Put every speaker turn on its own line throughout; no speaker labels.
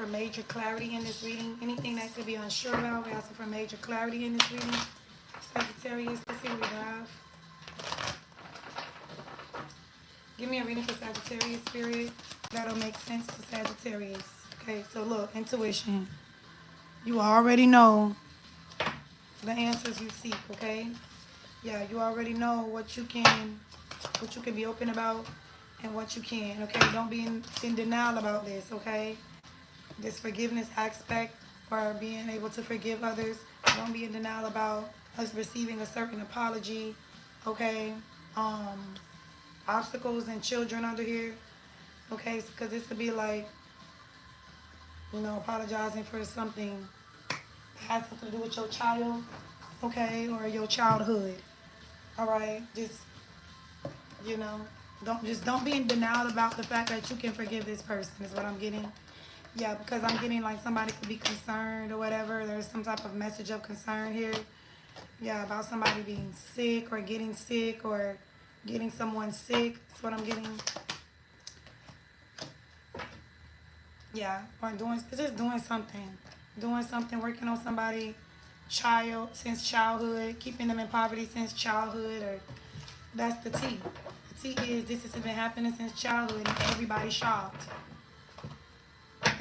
for major clarity in this reading. Anything that could be unsure about, we're asking for major clarity in this reading. Sagittarius, let's see what we have. Give me a reading for Sagittarius, Spirit. That'll make sense to Sagittarius. Okay, so look, intuition. You already know the answers you seek, okay? Yeah, you already know what you can be open about and what you can, okay? Don't be in denial about this, okay? This forgiveness aspect or being able to forgive others. Don't be in denial about us receiving a certain apology, okay? Obstacles and children under here, okay? Because this would be like, you know, apologizing for something that has something to do with your child, okay, or your childhood. All right, just, you know, don't be in denial about the fact that you can forgive this person is what I'm getting. Yeah, because I'm getting like somebody could be concerned or whatever. There's some type of message of concern here. Yeah, about somebody being sick or getting someone sick. That's what I'm getting. Yeah, or just doing something, working on somebody, since childhood, keeping them in poverty since childhood, or that's the T. The T is this has been happening since childhood, and everybody's shocked.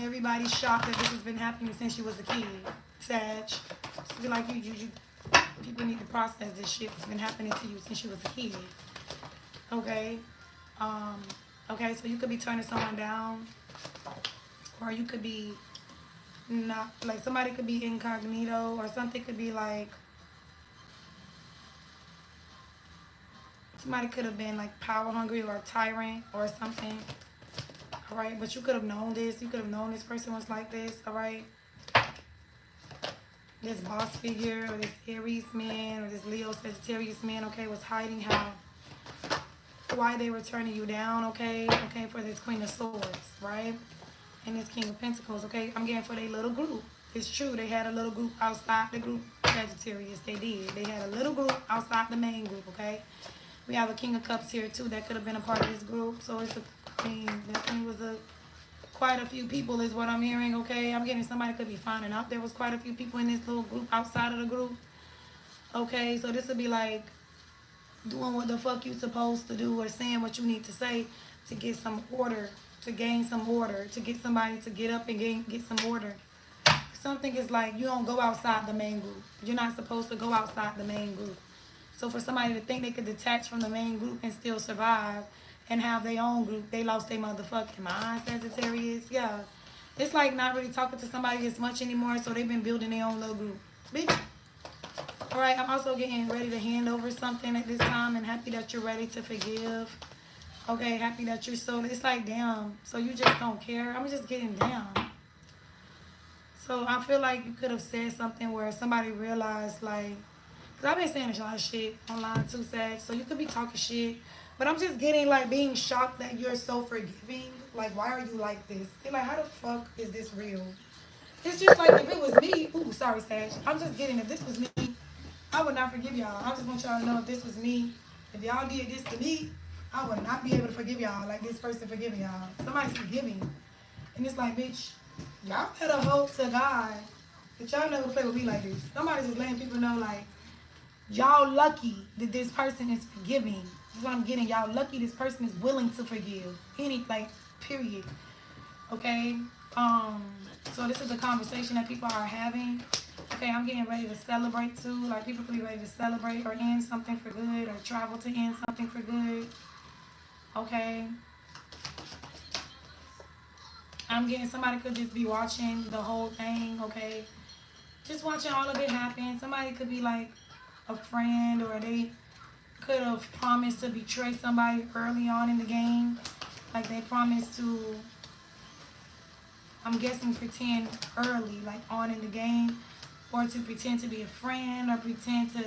Everybody's shocked that this has been happening since you was a kid, Sag. Be like you people need to process this shit that's been happening to you since you was a kid. Okay, okay, so you could be turning someone down. Or you could be not, like somebody could be incognito, or something could be like, somebody could have been like power hungry or a tyrant or something. All right, but you could have known this. You could have known this person was like this. All right. This boss figure or this Aries man or this Leo Sagittarius man, okay, was hiding why they were turning you down, okay, for this Queen of Swords, right? And this King of Pentacles, okay? I'm getting for their little group. It's true, they had a little group outside the group, Sagittarius. They did. They had a little group outside the main group, okay? We have a King of Cups here, too, that could have been a part of this group. So it's definitely was quite a few people is what I'm hearing, okay? I'm getting somebody could be finding out there was quite a few people in this little group outside of the group. Okay, so this would be like doing what the fuck you supposed to do or saying what you need to say to get some order, to gain some order, to get somebody to get up and get some order. Something is like you don't go outside the main group. You're not supposed to go outside the main group. So for somebody to think they could detach from the main group and still survive and have their own group, they lost their motherfucking mind, Sagittarius. Yeah. It's like not really talking to somebody as much anymore, so they've been building their own little group. Bitch. All right, I'm also getting ready to hand over something at this time, and happy that you're ready to forgive. Okay, happy that you're it's like, damn, so you just don't care. I'm just getting down. So I feel like you could have said something where somebody realized, like, because I've been saying a lot of shit online too, Sag, so you could be talking shit, but I'm just getting, like, being shocked that you're so forgiving. Like, why are you like this? They're like, how the fuck is this real? It's just like, if it was me, ooh, sorry, Sag, I'm just getting, if this was me, I would not forgive y'all. I just want y'all to know if this was me, if y'all did this to me, I would not be able to forgive y'all like this person forgiving y'all. Somebody's forgiving. And it's like, bitch, y'all better hope to God that y'all never play with me like this. Somebody's just letting people know, like, y'all lucky that this person is forgiving. That's what I'm getting. Y'all lucky this person is willing to forgive. Period. Okay? So this is a conversation that people are having. Okay, I'm getting ready to celebrate too. Like, people could be ready to celebrate or end something for good or travel to end something for good. Okay. I'm getting somebody could just be watching the whole thing, okay? Just watching all of it happen. Somebody could be like a friend, or they could have promised to betray somebody early on in the game. Like, they promised to, I'm guessing, pretend early, like on in the game. Or to pretend to be a friend, or pretend to...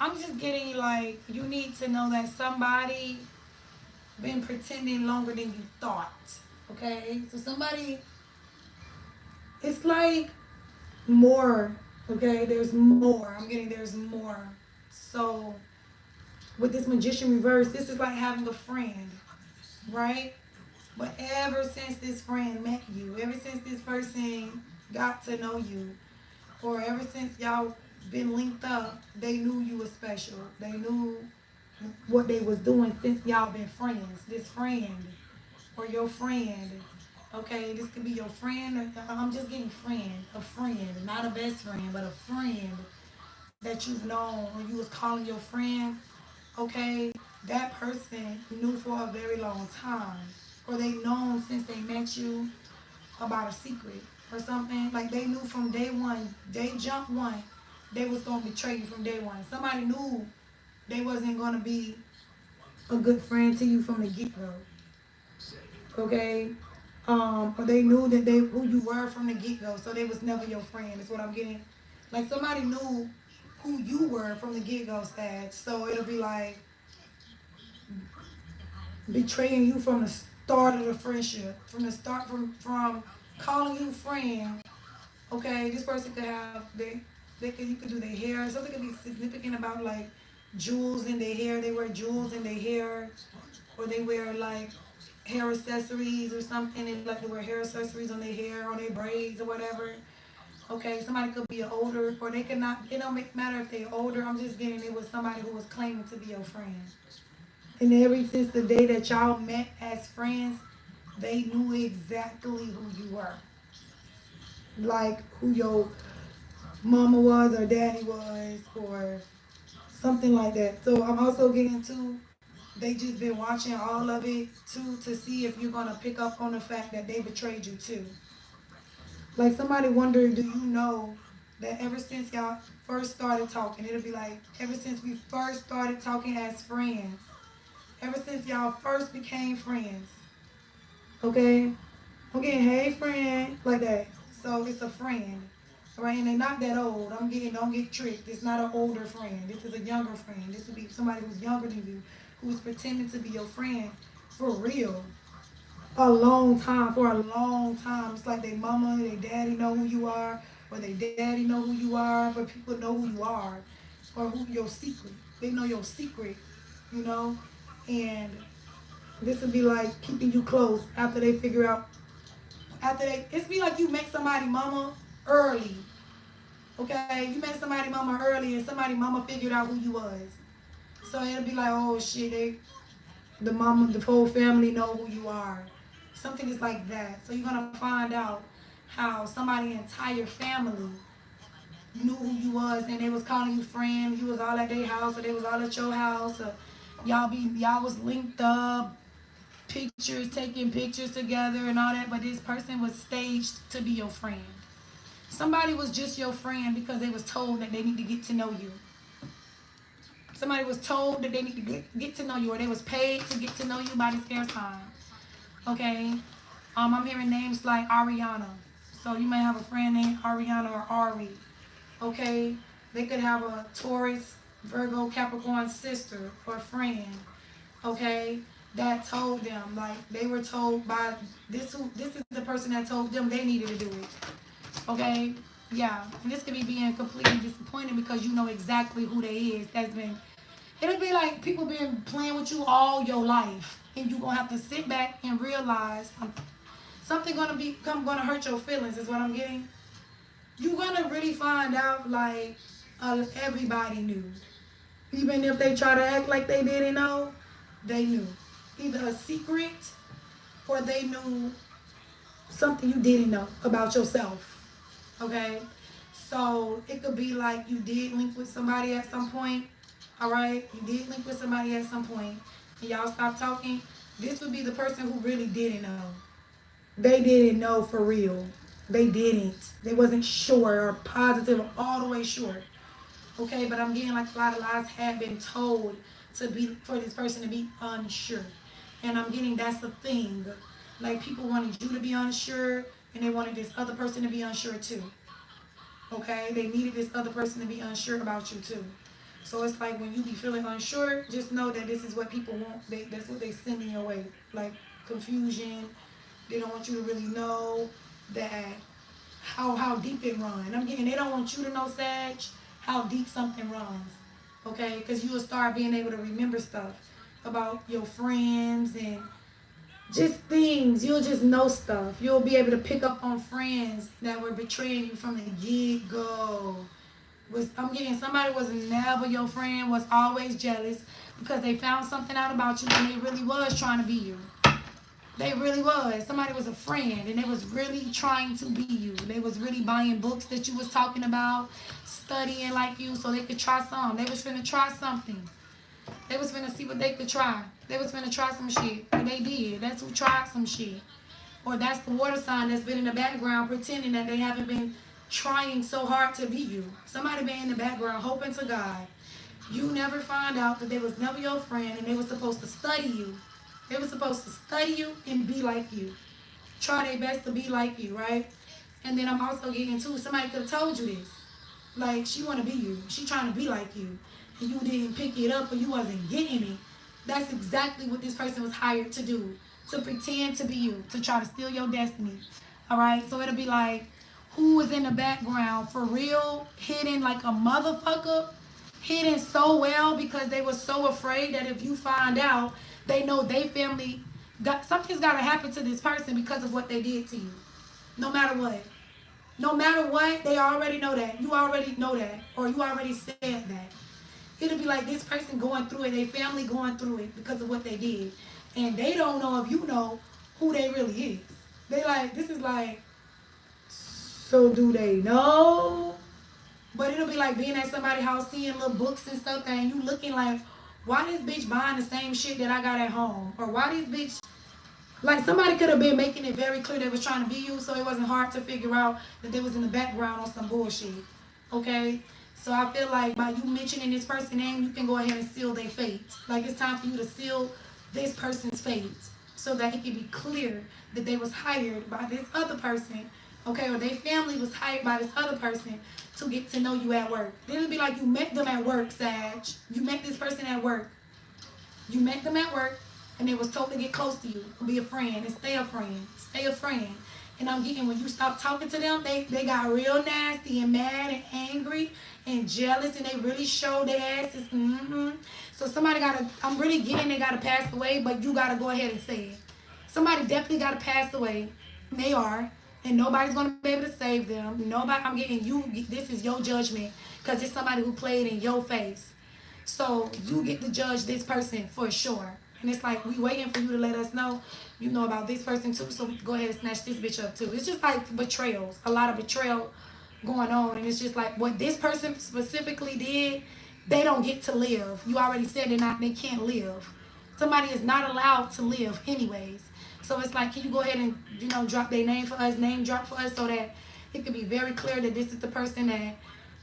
I'm just getting, like, you need to know that somebody been pretending longer than you thought. Okay? So somebody... It's like more. Okay? There's more. I'm getting there's more. So, with this Magician reverse, this is like having a friend. Right? But ever since this friend met you, ever since this person got to know you, or ever since y'all been linked up, they knew you was special. They knew what they was doing since y'all been friends. This friend or your friend. Okay, this could be your friend. I'm just getting friend, a friend, not a best friend, but a friend that you've known or you was calling your friend. Okay, that person knew for a very long time, or they known since they met you about a secret or something. Like they knew from day one, day jump one, they was gonna betray you from day one. Somebody knew they wasn't gonna be a good friend to you from the get go. Okay, or they knew that they who you were from the get go, so they was never your friend. Is what I'm getting. Like somebody knew who you were from the get go, stage. So it'll be like betraying you from the start of the friendship, from the start, from calling you friend. Okay, this person could have they could you could do their hair. Something could be significant about like jewels in their hair. They wear jewels in their hair, or they wear like hair accessories or something. They like to wear hair accessories on their hair, on their braids or whatever. Okay, somebody could be older, or they could not. It don't matter if they're older. I'm just getting it with somebody who was claiming to be your friend. And ever since the day that y'all met as friends, they knew exactly who you were. Like who your mama was or daddy was or something like that. So I'm also getting to they just been watching all of it too to see if you're gonna pick up on the fact that they betrayed you too. Like somebody wondering, do you know that ever since y'all first started talking, it'll be like ever since we first started talking as friends, ever since y'all first became friends, okay? I'm getting hey friend like that. So it's a friend. All right, and they're not that old. I'm getting don't get tricked. It's not an older friend. This is a younger friend. This would be somebody who's younger than you, who's pretending to be your friend for real. A long time, for a long time. It's like their mama, their daddy know who you are, or their daddy know who you are, but people know who you are, or who your secret. They know your secret, you know, and this would be like keeping you close after they figure out it's be like you met somebody mama early. Okay, you met somebody mama early and somebody mama figured out who you was. So it'll be like, oh shit, the mama, the whole family know who you are. Something is like that. So you're gonna find out how somebody entire family knew who you was and they was calling you friend. You was all at their house or they was all at your house. Or y'all was linked up, pictures, taking pictures together and all that, but this person was staged to be your friend. Somebody was just your friend because they was told that they need to get to know you. Somebody was told that they need to get to know you, or they was paid to get to know you by this air sign. Okay? I'm hearing names like Ariana. So you may have a friend named Ariana or Ari. Okay? They could have a Taurus, Virgo, Capricorn sister or friend. Okay? That told them, like they were told by this is the person that told them they needed to do it. Okay? Yeah. And this could be being completely disappointed because you know exactly who they is. That's been it'll be like people been playing with you all your life. And you're gonna have to sit back and realize something gonna hurt your feelings is what I'm getting. You're gonna really find out like everybody knew. Even if they try to act like they didn't know, they knew. Either a secret or they knew something you didn't know about yourself. Okay? So it could be like you did link with somebody at some point. All right? You did link with somebody at some point, and y'all stopped talking. This would be the person who really didn't know. They didn't know for real. They didn't. They wasn't sure or positive or all the way sure. Okay, but I'm getting like a lot of lies have been told to be for this person to be unsure. And I'm getting that's the thing. Like people wanted you to be unsure and they wanted this other person to be unsure too. Okay? They needed this other person to be unsure about you too. So it's like when you be feeling unsure, just know that this is what people want. That's what they send in your way. Like confusion. They don't want you to really know that how deep it runs. I'm getting they don't want you to know, Sag, how deep something runs. Okay? Because you will start being able to remember stuff about your friends and just things. You'll just know stuff. You'll be able to pick up on friends that were betraying you from the get-go. I'm getting somebody was never your friend, was always jealous because they found something out about you and they really was trying to be you. They really was. Somebody was a friend and they was really trying to be you. They was really buying books that you was talking about, studying like you so they could try some. They was finna try something. They was finna see what they could try. They was finna try some shit. And they did. That's who tried some shit. Or that's the water sign that's been in the background pretending that they haven't been trying so hard to be you. Somebody been in the background hoping to God. You never find out that they was never your friend and they was supposed to study you. They were supposed to study you and be like you. Try their best to be like you, right? And then I'm also getting too, somebody could have told you this. Like, she want to be you. She trying to be like you. And you didn't pick it up or you wasn't getting it. That's exactly what this person was hired to do. To pretend to be you. To try to steal your destiny. All right? So it'll be like, who was in the background for real, hidden like a motherfucker, hidden so well because they were so afraid that if you find out, they know they family got something's got to happen to this person because of what they did to you. No matter what. No matter what, they already know that. You already know that. Or you already said that. It'll be like this person going through it, their family going through it because of what they did. And they don't know if you know who they really is. They like, this is like, so do they know? But it'll be like being at somebody's house, seeing little books and stuff, and you looking like, why this bitch buying the same shit that I got at home? Or why this bitch, like somebody could have been making it very clear they was trying to be you, so it wasn't hard to figure out that they was in the background on some bullshit. Okay? So I feel like by you mentioning this person's name, you can go ahead and seal their fate. Like it's time for you to seal this person's fate so that it can be clear that they was hired by this other person, okay, or their family was hired by this other person to get to know you at work. It'll be like you met them at work, Sag. You met this person at work. You met them at work, and they was told to get close to you, be a friend, and stay a friend, stay a friend. And I'm getting when you stop talking to them, they got real nasty and mad and angry and jealous, and they really showed their asses. So somebody I'm really getting they gotta pass away, but you gotta go ahead and say it. Somebody definitely gotta pass away. They are. And nobody's gonna be able to save them. Nobody, I'm getting you, this is your judgment, because it's somebody who played in your face. So you get to judge this person for sure. And it's like, we waiting for you to let us know you know about this person too, so we can go ahead and snatch this bitch up too. It's just like betrayals, a lot of betrayal going on. And it's just like what this person specifically did, they don't get to live. You already said they can't live. Somebody is not allowed to live anyways. So it's like, can you go ahead and, drop their name for us, name drop for us so that it could be very clear that this is the person that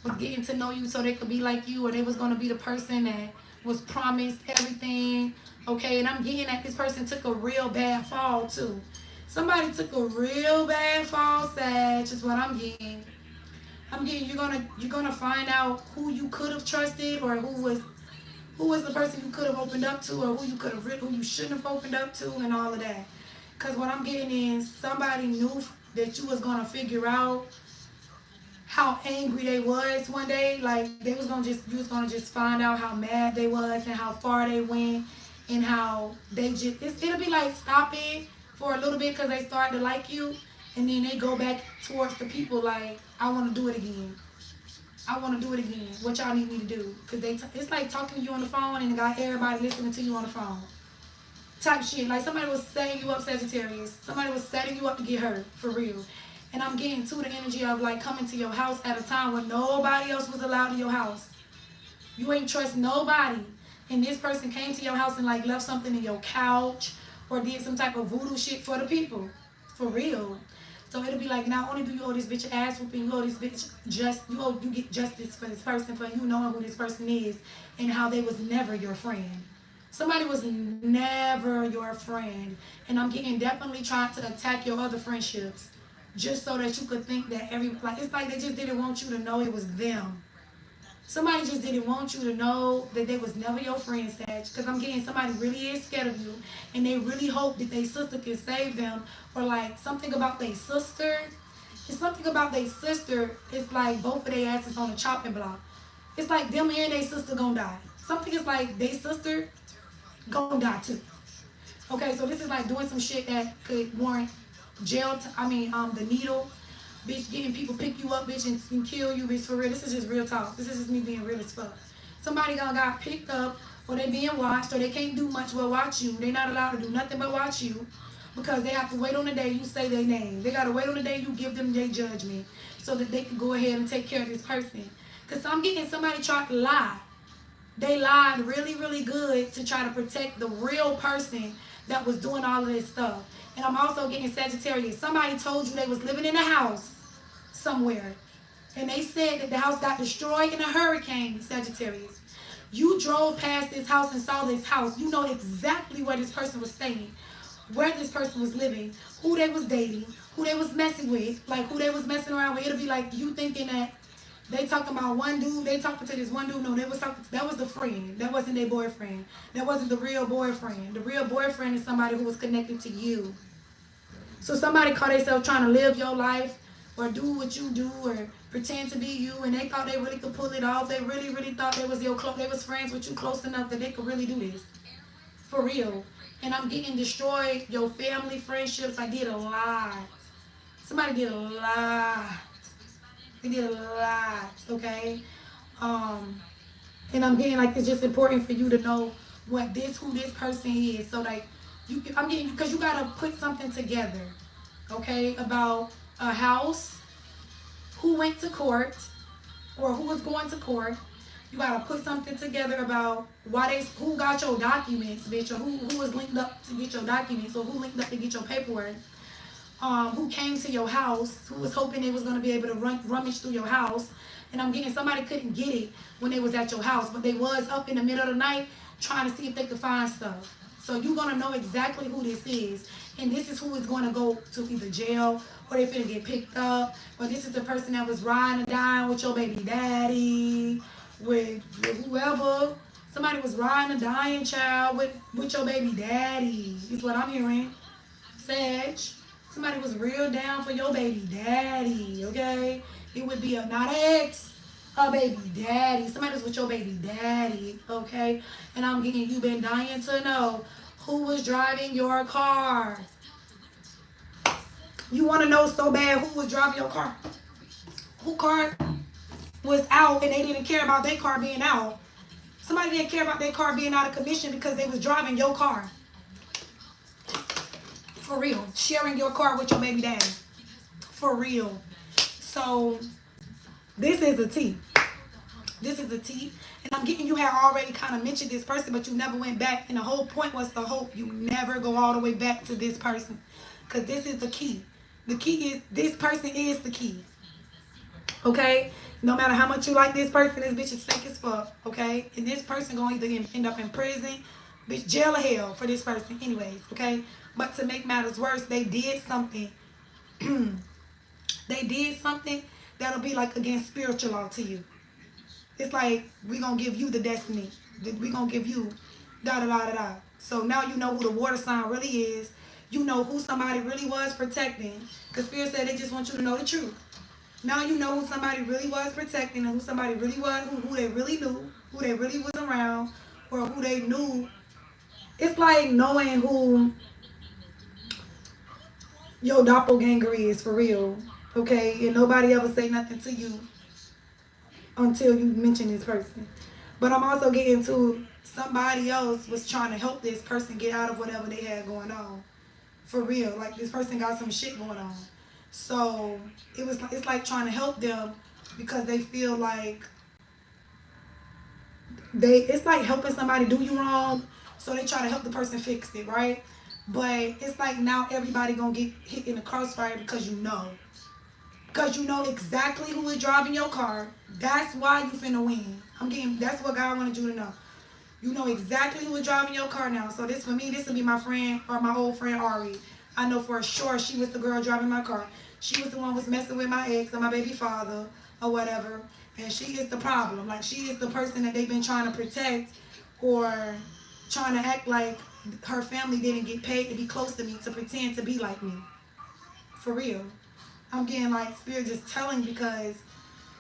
was getting to know you so they could be like you, or they was going to be the person that was promised everything, okay? And I'm getting that this person took a real bad fall too. Somebody took a real bad fall, Sag, is what I'm getting. I'm getting you're gonna find out who you could have trusted, or who was the person you could have opened up to, or who you shouldn't have opened up to, and all of that. Because what I'm getting is somebody knew that you was going to figure out how angry they was one day. Like, you was going to just find out how mad they was and how far they went and how they just, it'll be like stopping for a little bit because they start to like you, and then they go back towards the people like, I want to do it again. I want to do it again. What y'all need me to do? Because it's like talking to you on the phone and got everybody listening to you on the phone. Type shit. Like somebody was setting you up, Sagittarius. Somebody was setting you up to get hurt, for real. And I'm getting to the energy of like coming to your house at a time when nobody else was allowed in your house. You ain't trust nobody. And this person came to your house and like left something in your couch or did some type of voodoo shit for the people. For real. So it'll be like, not only do you owe this bitch an ass whooping, you owe this bitch you get justice for this person, for you knowing who this person is and how they was never your friend. Somebody was never your friend. And I'm getting definitely trying to attack your other friendships just so that you could think that it's like they just didn't want you to know it was them. Somebody just didn't want you to know that they was never your friend, Sag. Because I'm getting somebody really is scared of you and they really hope that their sister can save them, or like something about their sister. It's something about their sister. It's like both of their asses on the chopping block. It's like them and their sister gonna die. Something is like their sister gonna die too. Okay, so this is like doing some shit that could warrant jail. The needle, bitch, getting people pick you up, bitch, and kill you, bitch, for real. This is just real talk. This is just me being real as fuck. Somebody gonna got picked up, or they being watched, or they can't do much but watch you. They not allowed to do nothing but watch you, because they have to wait on the day you say their name. They gotta wait on the day you give them their judgment, so that they can go ahead and take care of this person. Cause I'm getting somebody tried to lie. They lied really, really good to try to protect the real person that was doing all of this stuff. And I'm also getting Sagittarius. Somebody told you they was living in a house somewhere, and they said that the house got destroyed in a hurricane, Sagittarius. You drove past this house and saw this house. You know exactly where this person was staying, where this person was living, who they was dating, who they was messing with, like who they was messing around with. It'll be like you thinking that they talking about one dude, they talking to this one dude. No, they was talking, that was the friend. That wasn't their boyfriend. That wasn't the real boyfriend. The real boyfriend is somebody who was connected to you. So somebody caught themselves trying to live your life or do what you do or pretend to be you, and they thought they really could pull it off. They really, really thought they was they was friends with you close enough that they could really do this. For real. And I'm getting destroyed. Your family, friendships, I did a lot. Somebody did a lot. They did a lot, okay? And I'm getting like it's just important for you to know who this person is. So like I'm getting, because you gotta put something together, okay, about a house, who went to court, or who was going to court. You gotta put something together about who got your documents, bitch, or who was linked up to get your documents, or who linked up to get your paperwork. Who came to your house, who was hoping they was going to be able to rummage through your house. And I'm getting somebody couldn't get it when they was at your house, but they was up in the middle of the night trying to see if they could find stuff. So you're going to know exactly who this is. And this is who is going to go to either jail, or they finna get picked up, or this is the person that was riding or dying with your baby daddy, with whoever. Somebody was riding a dying child with your baby daddy, is what I'm hearing. Sag. Somebody was real down for your baby daddy, okay? It would be not an ex, a baby daddy. Somebody was with your baby daddy, okay? And I'm getting, you been dying to know who was driving your car. You want to know so bad who was driving your car. Who car was out and they didn't care about their car being out. Somebody didn't care about their car being out of commission because they was driving your car. For real. Sharing your car with your baby daddy. For real. So, this is a T. This is a T. And I'm getting, you had already kind of mentioned this person, but you never went back. And the whole point was to hope you never go all the way back to this person. Because this is the key. The key is, this person is the key. Okay? No matter how much you like this person, this bitch is fake as fuck. Okay? And this person going to either end up in prison, bitch, jail or hell for this person anyways. Okay? But to make matters worse, they did something. They did something that'll be like against spiritual law to you. It's like, we gonna give you the destiny. We gonna give you da-da-da-da-da. So now you know who the water sign really is. You know who somebody really was protecting. Because Spirit said they just want you to know the truth. Now you know who somebody really was protecting, and who somebody really was, who they really knew, who they really was around, or who they knew. It's like knowing who your doppelganger is for real, okay? And nobody ever say nothing to you until you mention this person. But I'm also getting to somebody else was trying to help this person get out of whatever they had going on. For real, like this person got some shit going on. So it's like trying to help them because they feel like it's like helping somebody do you wrong, so they try to help the person fix it, right? But it's like now everybody gonna get hit in the crossfire because you know. Because you know exactly who is driving your car. That's why you finna win. That's what God wanted you to know. You know exactly who is driving your car now. So this for me, this will be my friend, or my old friend Ari. I know for sure she was the girl driving my car. She was the one who was messing with my ex or my baby father or whatever. And she is the problem. Like, she is the person that they've been trying to protect, or trying to act like her family didn't get paid to be close to me, to pretend to be like me. For real. I'm getting like Spirit just telling, because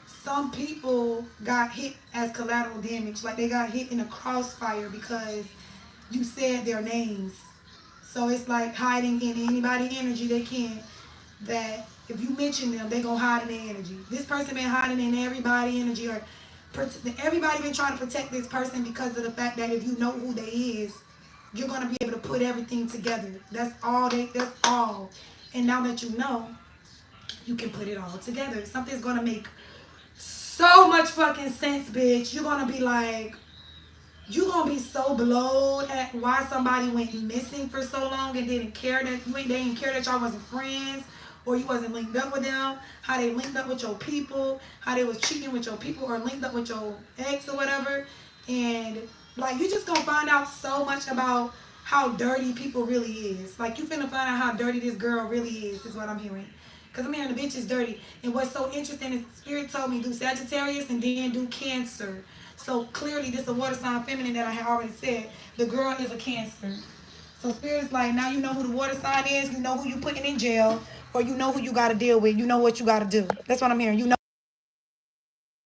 some people got hit as collateral damage. Like, they got hit in a crossfire because you said their names. So it's like hiding in anybody energy they can. That if you mention them, they gonna hide in their energy. This person been hiding in everybody energy, or everybody been trying to protect this person because of the fact that if you know who they is, you're gonna be able to put everything together. That's all they. That's all. And now that you know, you can put it all together. Something's gonna make so much fucking sense, bitch. You're gonna be like, you gonna be so blowed at why somebody went missing for so long and didn't care that they didn't care that y'all wasn't friends or you wasn't linked up with them. How they linked up with your people, how they was cheating with your people or linked up with your ex or whatever. And like you just gonna find out so much about how dirty people really is. Like you finna find out how dirty this girl really is what I'm hearing. Because I'm hearing the bitch is dirty. And what's so interesting is Spirit told me do Sagittarius and then do Cancer. So clearly this is a water sign feminine that I had already said. The girl is a Cancer. So Spirit's like, now you know who the water sign is. You know who you putting in jail. Or you know who you got to deal with. You know what you got to do. That's what I'm hearing. You know.